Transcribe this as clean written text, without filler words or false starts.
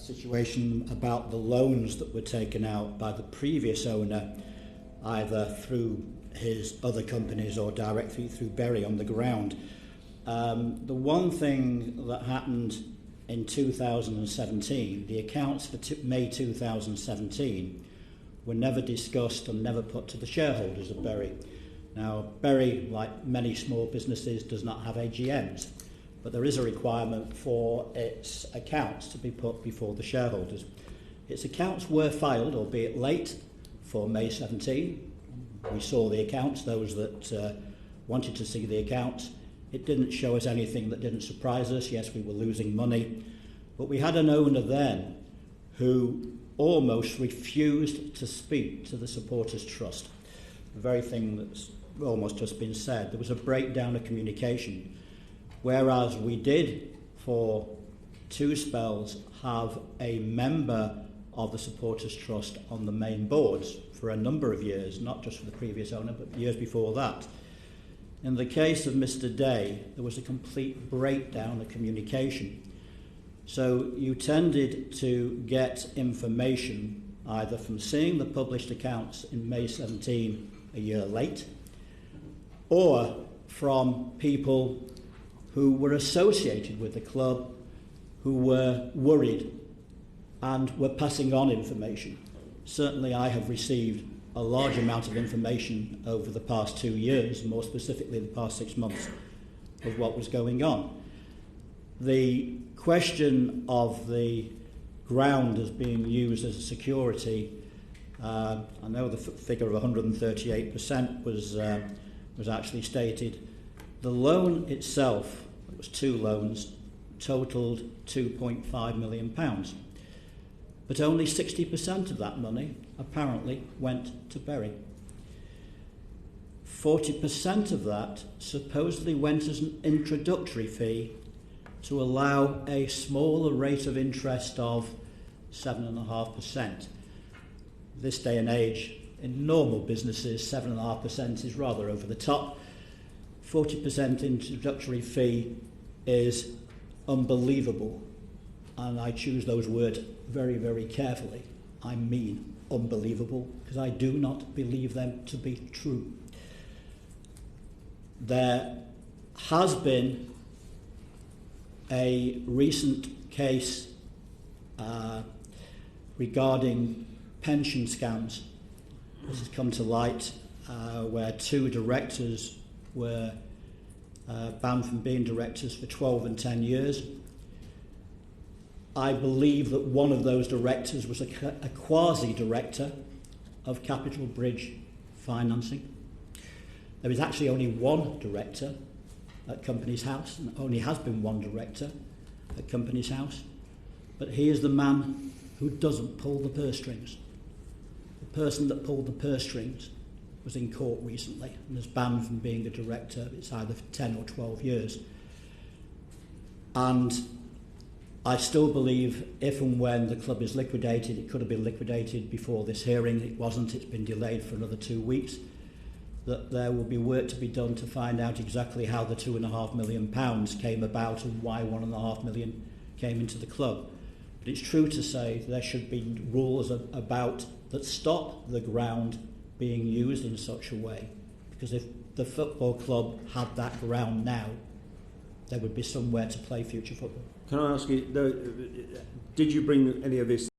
situation about the loans that were taken out by the previous owner, either through his other companies or directly through Berry on the ground. The one thing that happened in 2017, the accounts for May 2017 were never discussed and never put to the shareholders of Berry. Now, Berry, like many small businesses, does not have AGMs, but there is a requirement for its accounts to be put before the shareholders. Its accounts were filed, albeit late, for May 17. We saw the accounts, those that wanted to see the accounts. It didn't show us anything that didn't surprise us. Yes, we were losing money, but we had an owner then who almost refused to speak to the Supporters Trust. The very thing that's almost just been said. There was a breakdown of communication, whereas we did, for 2 spells, have a member of the Supporters Trust on the main boards for a number of years, not just for the previous owner, but years before that. In the case of Mr. Day, there was a complete breakdown of communication. So you tended to get information either from seeing the published accounts in May 17 a year late, or from people who were associated with the club, who were worried and were passing on information. Certainly I have received a large amount of information over the past 2 years, more specifically the past 6 months, of what was going on. The question of the ground as being used as a security, I know the figure of 138% was actually stated. The loan itself, it was 2 loans, totalled £2.5 million. But only 60% of that money apparently went to Berry. 40% of that supposedly went as an introductory fee to allow a smaller rate of interest of 7.5%. This day and age, in normal businesses, 7.5% is rather over the top. 40% introductory fee is unbelievable, and I choose those words very, very carefully. I mean unbelievable, because I do not believe them to be true. There has been a recent case regarding pension scams. This has come to light where 2 directors were banned from being directors for 12 and 10 years. I believe that one of those directors was a quasi-director of Capital Bridge Financing. There is actually only one director at Companies House, and only has been one director at Companies House, but he is the man who doesn't pull the purse strings. The person that pulled the purse strings was in court recently and is banned from being a director. It's either for 10 or 12 years. And I still believe if and when the club is liquidated, it could have been liquidated before this hearing. It wasn't. It's been delayed for another 2 weeks. That there will be work to be done to find out exactly how the £2.5 million came about and why £1.5 million came into the club. But it's true to say there should be rules about that stop the ground being used in such a way. Because if the football club had that ground now, there would be somewhere to play future football. Can I ask you, did you bring any of this